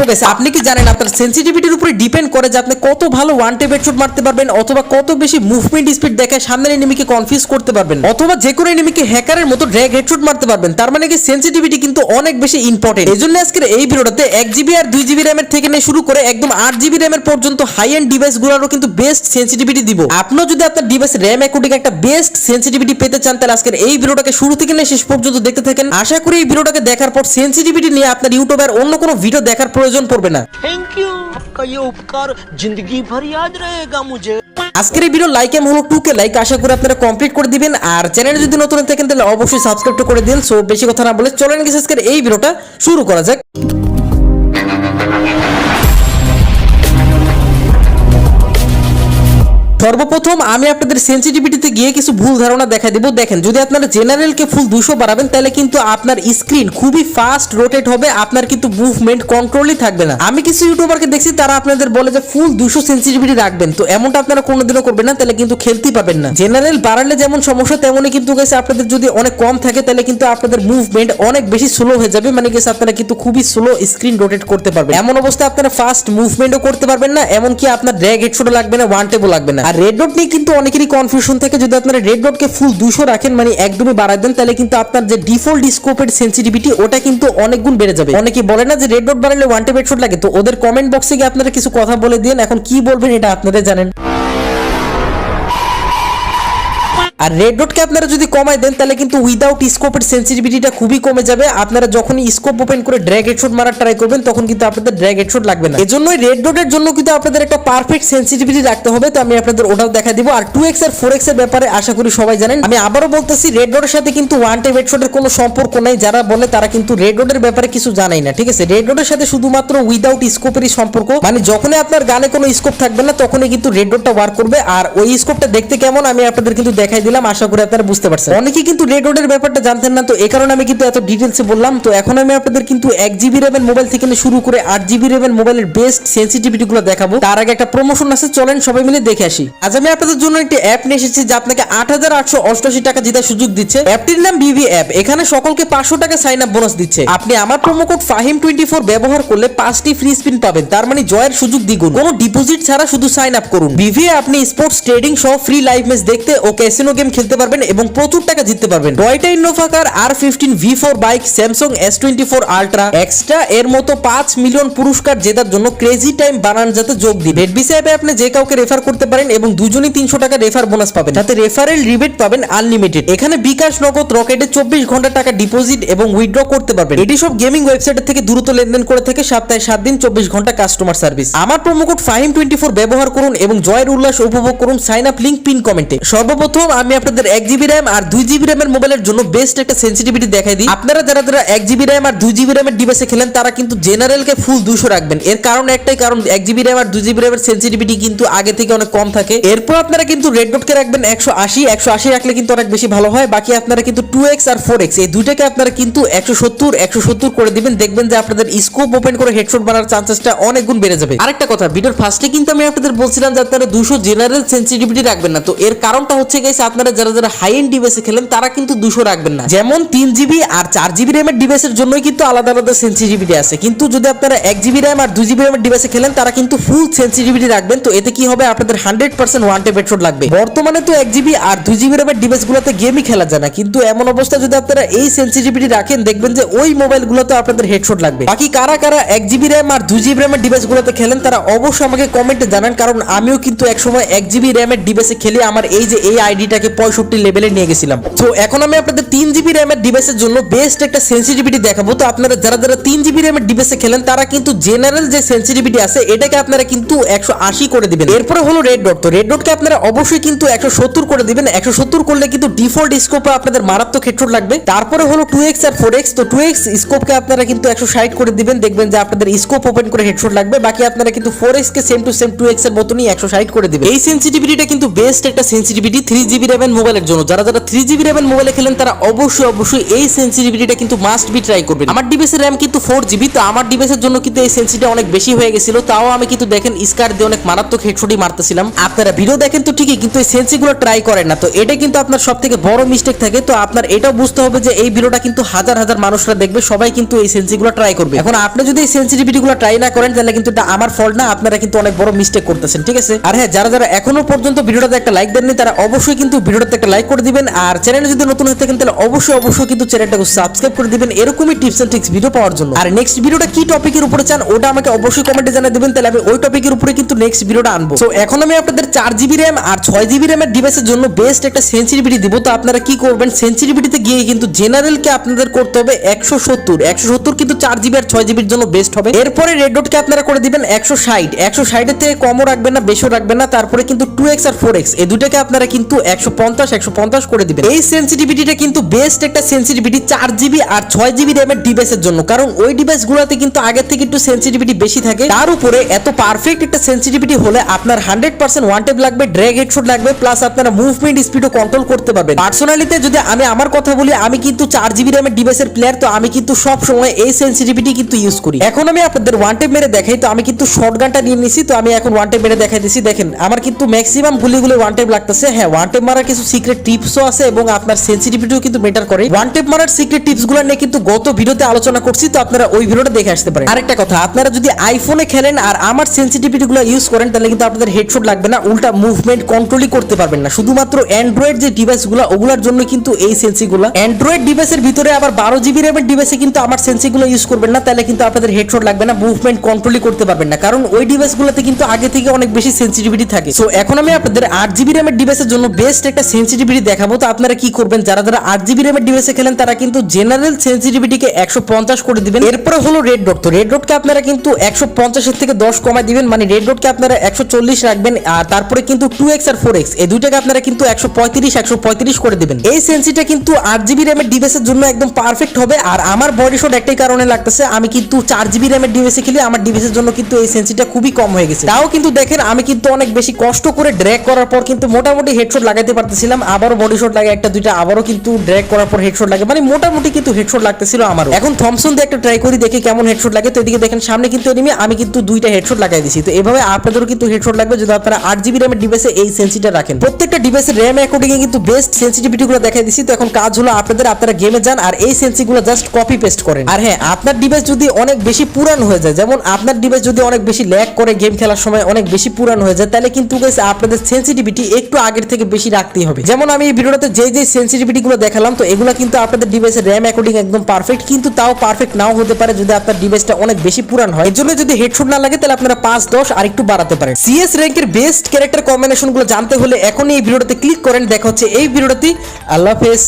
So guys আপনি কি জানেন আপনার সেনসিটিভিটির উপরে ডিপেন্ড করে যে আপনি কত ভালো ওয়ান ট্যাপ হেডশট মারতে পারবেন অথবা কত বেশি মুভমেন্ট স্পিড দেখায় সামনের এনিমিকে কনফিউজ করতে পারবেন অথবা যে কোনো এনিমিকে হ্যাকারের মতো ড্র্যাগ হেডশট মারতে পারবেন। তার মানে কি সেনসিটিভিটি কিন্তু অনেক বেশি ইম্পর্টেন্ট। এজন্য আজকের এই ভিডিওটাতে 1GB আর 2GB র‍্যামের থেকে নিয়ে শুরু করে একদম 8GB র‍্যামের পর্যন্ত হাই এন্ড ডিভাইসগুলোরও কিন্তু বেস্ট সেনসিটিভিটি দিব। আপনিও যদি আপনার ডিভাইস র‍্যাম অ্যাকর্ডিং একটা বেস্ট সেনসিটিভিটি পেতে চান তাহলে আজকের এই ভিডিওটাকে শুরু থেকে নিয়ে শেষ পর্যন্ত দেখতে থাকেন। আশা করি এই ভিডিওটাকে দেখার পর সেনসিটিভিটি নিয়ে আপনার ইউটিউবে আর অন্য কোনো ভিডিও দেখার প্রয়োজন পড়বে না। थैंक यू, आपका ये उपकार जिंदगी भर याद रहेगा मुझे। আজকের এই ভিডিও লাইক এম হলো 2K লাইক, আশা করি আপনারা কমপ্লিট করে দিবেন। আর চ্যানেলে যদি নতুন থাকেন তাহলে অবশ্যই সাবস্ক্রাইব করে দিন। সো বেশি কথা না বলে চলেন গিয়ে আজকের এই ভিডিওটা শুরু করা যাক। সর্বপ্রথম আমি আপনাদের সেনসিটিভিটিতে গিয়ে কিছু ভুল ধারণা দেখাই দেব। দেখেন, যদি আপনারা জেনারেলকে ফুল 200 বাড়াবেন তাহলে কিন্তু আপনার স্ক্রিন খুবই ফাস্ট রোটেট হবে, আপনার কিন্তু মুভমেন্ট কন্ট্রোলই থাকবে না। আমি কিছু ইউটিউবারকে দেখছি তারা আপনাদের বলে যে ফুল 200 সেনসিটিভিটি রাখবেন, তো এমনটা আপনারা কোনোদিনও করবেন না, তাহলে কিন্তু খেলতেই পাবেন না। জেনারেল বাড়ালে যেমন সমস্যা তেমনই কিন্তু গেছে আপনাদের যদি অনেক কম থাকে তাহলে কিন্তু আপনাদের মুভমেন্ট অনেক বেশি স্লো হয়ে যাবে, মানে গেছে আপনারা কিন্তু খুবই স্লো স্ক্রিন রোটেট করতে পারবেন। এমন অবস্থায় আপনারা ফাস্ট মুভমেন্টও করতে পারবেন না, এমনকি আপনার ড্র্যাগ হেডশটও লাগবে না, ওয়ান টেপও লাগবে না। আর রেড ডট নিয়ে কিন্তু অনেকেরই কনফিউশন থাকে, যদি আপনারা রেড ডটকে ফুল 200 রাখেন মানে একদমই বাড়ায় দেন তাহলে কিন্তু আপনার যে ডিফল্ট স্কোপের সেনসিটিভিটি ওটা কিন্তু অনেক গুণ বেড়ে যাবে। অনেকে বলে না যে রেড ডট বাড়ালে ওয়ান টেপ হেডশট লাগে, তো ওদের কমেন্ট বক্সে গিয়ে আপনারা কিছু কথা বলে দিন, এখন কি বলবেন এটা আপনারা জানেন। আর রেড ডটকে আপনারা যদি কমাই দেন তাহলে কিন্তু উইদাউট স্কোপের সেনসিটিভিটিটা খুবই কমে যাবে। আপনারা যখনই স্কোপ ওপেন করে ড্র্যাগ হেডশট মারার ট্রাই করবেন তখন কিন্তু আপনাদের ড্র্যাগ হেডশট লাগবে না। এজন্যই রেড ডটের জন্য কিন্তু আপনাদের একটা পারফেক্ট সেনসিটিভিটি রাখতে হবে, তো আমি আপনাদের ওটাও দেখা দিব। আর 2x আর 4x এর ব্যাপারে আশা করি সবাই জানেন। আমি আবারও বলতেছি, রেড ডটের সাথে কিন্তু ওয়ান টাইম হেডশটের কোনো সম্পর্ক নাই। যারা বলে তারা কিন্তু রেড ডটের ব্যাপারে কিছু জানাই না, ঠিক আছে? রেড ডটের সাথে শুধুমাত্র উইদাউট স্কোপেরই সম্পর্ক, মানে যখনই আপনার গানে কোনো স্কোপ থাকবে না তখনই কিন্তু রেড ডটটা ওয়ার্ক করবে। আর ওই স্কোপটা দেখতে কেমন আমি আপনাদের কিন্তু দেখাই দিলাম, আশা করি আপনারা বুঝতে পারছেন। অনেকেই কিন্তু রেড ডটের ব্যাপারটা জানতেন না, তো এই কারণে আমি কিন্তু এত ডিটেইলসে বললাম। তো এখন আমি আপনাদের কিন্তু 1GB র‍্যামের মোবাইল থেকে শুরু করে 8GB র‍্যামের মোবাইলের বেস্ট সেনসিটিভিটি গুলো দেখাবো। তার আগে একটা প্রমোশন আছে, চলেন সবাই মিলে দেখে আসি। আজ আমি আপনাদের জন্য একটি অ্যাপ নিয়ে এসেছি যা আপনাকে 8888 টাকা জেতার সুযোগ দিচ্ছে। অ্যাপটির নাম বিভি অ্যাপ। এখানে সকলকে 500 টাকা সাইন আপ বোনাস দিচ্ছে। আপনি আমার প্রোমো কোড ফাহিম24 ব্যবহার করলে 5টি ফ্রি স্পিন পাবেন, তার মানে জয়ের সুযোগ দ্বিগুণ। কোনো ডিপোজিট ছাড়া শুধু সাইন আপ করুন। বিভি আপনি স্পোর্টস ট্রেডিং সহ ফ্রি লাইভ ম্যাচ দেখতে ও ক্যাসিনো গেম খেলতে পারবেন এবং প্রচুর টাকা জিততে পারবেন। টয়োটা ইনোভা কার R15 V4 bike, Samsung S24 ultra extra এর মতো 5 মিলিয়ন পুরস্কার জেতার জন্য ক্রেজি টাইম বানান যাতে যোগ দিন। রেডবিসি অ্যাপে আপনি যে কাউকে রেফার করতে পারেন এবং দুজনই 300 টাকা রেফার বোনাস পাবেন, সাথে রেফারেল রিবেট পাবেন আনলিমিটেড। এখানে বিকাশ, নগদ, রকেটে 24 ঘন্টা টাকা ডিপোজিট এবং উইথড্র করতে পারবেন। এটি সব গেমিং ওয়েবসাইটের থেকে দ্রুত লেনদেন করে থাকে, সপ্তাহে 7 দিন 24 ঘন্টা কাস্টমার সার্ভিস। আমার প্রোমো কোড ফাহিম24 ব্যবহার করুন এবং জয়ের উল্লাস উপভোগ করুন। সাইন আপ লিংক পিন কমেন্টে। সর্বপ্রথম আমি আপনাদের 1GB র‍্যাম আর 2GB র‍্যামের মোবাইলের জন্য বেস্ট একটা সেনসিটিভিটি দেখাই দিই। আপনারা যারা 1GB র‍্যাম আর 2GB র‍্যামের ডিভাইসে খেলেন তারা কিন্তু জেনারেলকে ফুল 200 রাখবেন। এর কারণ একটাই, কারণ 1GB র‍্যাম আর 2GB র‍্যামের সেনসিটিভিটি কিন্তু আগে থেকে অনেক কম থাকে। এরপর আপনারা কিন্তু রেড ডটকে রাখবেন 180 রাখলে কিন্তু অনেক বেশি ভালো হয়। বাকি আপনারা কিন্তু 2x আর 4x এই দুইটাকে আপনারা কিন্তু 170 করে দিবেন, দেখবেন যে আপনাদের স্কোপ ওপেন করে হেডশট মারার চান্সেসটা অনেক গুণ বেড়ে যাবে। আরেকটা কথা, ভিডিওর ফার্স্টে কিন্তু আমি আপনাদের বলছিলাম যে আপনারা 200 জেনারেল সেনসিটিভিটি রাখবেন না, তো এর কারণটা হচ্ছে গাইস আপনারা যারা হাই এন্ড ডিভাইসে খেলেন তারা কিন্তু 200 রাখবেন না। যেমন 3GB আর 4GB র‍্যামের ডিভাইসের জন্যই কিন্তু আলাদা আলাদা সেনসিটিভিটি আছে, কিন্তু যদি আপনারা 1GB র‍্যাম আর 2GB র‍্যামের ডিভাইসে খেলেন তারা কিন্তু ফুল সেনসিটিভিটি রাখবেন। তো এতে কি হবে, আপনাদের 100% ওয়ান টেপ হেডশট লাগবে। বর্তমানে তো 1GB আর 2GB র‍্যামের ডিভাইসগুলোতে গেমই খেলা যায় না, কিন্তু এমন অবস্থায় যদি আপনারা এই সেনসিটিভিটি রাখেন দেখবেন যে ওই মোবাইলগুলোতে আপনাদের হেডশট লাগবে। বাকি কারা 1GB র‍্যাম আর 2GB র‍্যামের ডিভাইসগুলোতে খেলেন তারা অবশ্যই আমাকে কমেন্টে জানান, কারণ আমিও কিন্তু একসময় 1GB র‍্যামের ডিভাইসে খেলে আমার এই আইডিটাকে 65 লেভেলে নিয়ে গেছিলাম। তো এখন আমি আপনাদের 3GB র‍্যামের ডিভাইসের জন্য বেস্ট একটা সেনসিটিভিটি দেখাবো। তো আপনারা যারা 3GB র‍্যামের ডিভাইসে খেলেন তারা কিন্তু জেনারেল যে সেনসিটিভিটি আছে এটাকে আপনারা কিন্তু 180 করে দিবেন। এরপরে হলো রেড ডট। তো রেড ডটকে আপনারা অবশ্যই কিন্তু 170 করে দিবেন। 170 করলে কিন্তু ডিফল্ট স্কোপে আপনাদের মারাত্মক হেডশট লাগবে। তারপরে হলো 2x আর 4x। তো 2x স্কোপকে আপনারা কিন্তু 160 করে দিবেন, দেখবেন যে আপনাদের স্কোপ ওপেন করে হেডশট লাগবে। বাকি আপনারা কিন্তু 4x K same to same 2x এর মতনই 160 করে দিবেন। এই সেনসিটিভিটিটা কিন্তু বেস্ট একটা সেনসিটিভিটি। 3GB র্যামের মোবাইলের জন্য যারা 3GB র্যামের মোবাইলে খেলেন তারা অবশ্যই এই সেন্সিটিভিটিটা কিন্তু মাস্ট বি ট্রাই করবেন। আমার ডিভাইসের র্যাম কিন্তু 4GB, তো আমার ডিভাইসের জন্য কিন্তু এই সেন্সিটিভিটি অনেক বেশি হয়ে গেছিল, তাও আমি কিন্তু দেখেন স্কার দিয়ে অনেক মারাত্মক হেডশটই মারতেছিলাম। আপনারা ভিডিও দেখেন তো ঠিকই, কিন্তু এই সেন্সিগুলো ট্রাই করেন না, তো এটা কিন্তু আপনার সবথেকে বড় মিস্টেক থাকে। তো আপনার এটাও বুঝতে হবে যে এই ভিডিওটা কিন্তু হাজার মানুষরা দেখবে, সবাই কিন্তু এই সেন্সিগুলো ট্রাই করবে। এখন আপনি যদি এই সেন্সিটিভিটিগুলো ট্রাই না করেন তাহলে কিন্তু এটা আমার ফল্ট না, আপনারা কিন্তু অনেক বড় মিস্টেক করতেছেন, ঠিক আছে? আর হ্যাঁ, যারা এখনো পর্যন্ত ভিডিওটাতে একটা লাইক দেননি তারা অবশ্যই কিন্তু ভিডিওটাতে একটা লাইক করে দিবেন, আর চ্যানেলে যদি নতুন হয়ে থাকেন তাহলে অবশ্যই কিন্তু চ্যানেলটাকে সাবস্ক্রাইব করে দিবেন এরকমই টিপস এন্ড ট্রিক্স ভিডিও পাওয়ার জন্য। আর নেক্সট ভিডিওটা কি টপিকের উপরে চান ওটা আমাকে অবশ্যই কমেন্টে জানিয়ে দিবেন, তাহলে আমি ওই টপিকের উপরে কিন্তু নেক্সট ভিডিওটা আনবো। সো এখন আমি আপনাদের 4GB র্যাম আর 6GB র্যামের ডিভাইসের জন্য বেস্ট একটা সেন্সিটিভিটি দিব। তো আপনারা কি করবেন, সেন্সিটিভিটিতে গিয়ে কিন্তু জেনারেলকে আপনাদের করতে হবে 170 কিন্তু 4GB আর 6GB এর জন্য বেস্ট হবে। এরপরে রেড ডটকে আপনারা করে দিবেন 160 এর থেকে কমও রাখবেন না, বেশিও রাখবেন না। তারপরে কিন্তু 2x আর 4x এই দুটাকে আপনারা কিন্তু 150 করে দিবেন। এই সেন্সিটিভিটিটা কিন্তু বেস্ট একটা সেন্সিটিভিটি 4GB আর 6GB র্যামের ডিভাইসের জন্য, কারণ ওই ডিভাইসগুলোতে কিন্তু আগে থেকে একটু সেন্সিটিভিটি বেশি থাকে। তার উপরে এত পারফেক্ট একটা সেন্সিটিভিটি হলে আপনার 100% ওয়ান ট্যাপ লাগবে, ড্র্যাগ হেডশট লাগবে, প্লাস আপনারা মুভমেন্ট স্পিডও কন্ট্রোল করতে পারবেন। পার্সোনালিতে যদি আমি আমার কথা বলি, আমি কিন্তু 4GB র্যামের ডিভাইসের প্লেয়ার, তো আমি কিন্তু সব সময় এই সেন্সিটিভিটি কিন্তু ইউজ করি। এখন আমি আপনাদের ওয়ান ট্যাপ মেরে দেখাই, তো আমি কিন্তু শটগানটা নিয়ে নিছি, তো আমি এখন ওয়ান ট্যাপ মেরে দেখাই দিছি। দেখেন আমার কিন্তু ম্যাক্সিমাম গুলিগুলো ওয়ান ট্যাপ লাগতেছে। হ্যাঁ, ওয়ান ট্যাপ মারার কিছু সিক্রেট টিপসও আছে এবং আপনার সেন্সিটিভিটিও কিন্তু মেটার করে। ওয়ান ট্যাপ মারার সিক্রেট টিপসগুলো নিয়ে কিন্তু গত ভিডিওতে আলোচনা করছি, তো আপনারা ওই ভিডিওটা দেখে আসতে পারেন। আরেকটা কথা, আপনারা যদি আইফোনে খেলেন আর আমার সেন্সিটিভিটিগুলো ইউজ করেন তাহলে কিন্তু আপনাদের হেডশট লাগবে না, উল্টা মুভমেন্ট কন্ট্রোলই করতে পারবেন না। শুধুমাত্র অ্যান্ড্রয়েড যে ডিভাইসগুলো ওগুলোর জন্য কিন্তু এই সেন্সিগুলো। অ্যান্ড্রয়েড ডিভাইসের ভিতরে আবার 12GB র্যামের ডিভাইসে কিন্তু আমার সেন্সিগুলো ইউজ করবেন না, তাহলে কিন্তু আপনাদের হেডশট লাগবে না, মুভমেন্ট কন্ট্রোলই করতে পারবেন না, কারণ ওই ডিভাইসগুলোতে কিন্তু আগে থেকে অনেক বেশি সেন্সিটিভিটি থাকে। সো এখন আমি আপনাদের 8GB র্যামের ডিভাইসের জন্য বেস্ট একটা সেন্সিটিভিটি দেখাবো। তো আপনারা কি করবেন, যারা 8GB র্যামের ডিভাইসে খেলেন তারা কিন্তু জেনারেল সেন্সিটিভিটিকে 150 করে দিবেন। এরপরে হলো রেড ডট, তো রেড ডটকে আপনারা কিন্তু 150 এর থেকে 10 কমায় দিবেন, মানে রেড ডটকে আপনারা 140 রাখবেন। আর তারপরে কিন্তু 2x আর 4x এই দুইটাকে আপনারা কিন্তু 135 করে দিবেন। এই সেন্সিটা কিন্তু 8GB র্যামের ডিভাইসের জন্য একদম পারফেক্ট হবে। আর আমার বডি শট একটাই কারণে লাগতেছে, আমি কিন্তু 4GB র্যামের ডিভাইসে খেলি, আমার ডিভাইসের জন্য কিন্তু এই সেন্সিটা খুবই কম হয়ে গেছে। তাও কিন্তু দেখেন আমি কিন্তু অনেক বেশি কষ্ট করে ড্র্যাগ করার পর কিন্তু মোটামুটি হেডশট লাগাইতে পারতেছিলাম, আবারও বডি শট লাগে একটা দুইটা, আবারও কিন্তু ড্র্যাগ করার পর হেডশট লাগে, মানে মোটামুটি কিন্তু হেডশট লাগতেছিল আমারও। এখন থমসন দিয়ে একটা ট্রাই করি, দেখি কেমন হেডশট লাগে। তো এদিকে দেখেন সামনে কিন্তু এনিমি, আমি কিন্তু দুইটা হেডশট লাগাই দিছি। তো এভাবে আপনাদেরও কিন্তু হেডশট লাগবে যদি আপনারা 8GB র্যামের ডিভাইসে এই সেন্সিটা রাখেন। প্রত্যেকটা ডিভাইসের র্যাম অ্যাকর্ডিং এ কিন্তু বেস্ট সেন্সিটিভিটিগুলো দেখাই দিছি। তো এখন কাজ হলো আপনারা গেমে যান আর এই সেন্সিগুলো জাস্ট কপি পেস্ট করেন। আর হ্যাঁ, আপনার ডিভাইস যদি অনেক বেশি পুরানো হয়ে যায়, যেমন আপনার ডিভাইস যদি অনেক বেশি ল্যাগ করে গেম খেলার সময় অনেক বেশি পুরানো হয়ে যায়, তাহলে কিন্তু গাইস আপনাদের সেন্সিটিভিটি একটু আগের থেকে বেশি রাখতেই হবে। যেমন আমি এই ভিডিওতে যে সেন্সিটিভিটিগুলো দেখালাম, তো এগুলো কিন্তু আপনাদের ডিভাইসের র্যাম অ্যাকর্ডিং একদম পারফেক্ট, কিন্তু তাও পারফেক্ট নাও হতে পারে যদি আপনার ডিভাইসটা অনেক বেশি পুরান হয়। এর জন্য যদি হেডশট না লাগে তাহলে আপনারা 5-10 আর একটু বাড়াতে পারেন। সিএস র্যাঙ্কের বেস্ট ক্যারেক্টার কম্বিনেশনগুলো জানতে হলে এখনই এই ভিডিওতে ক্লিক করেন। দেখা হচ্ছে এই ভিডিওতে। আল্লাহ হাফেজ।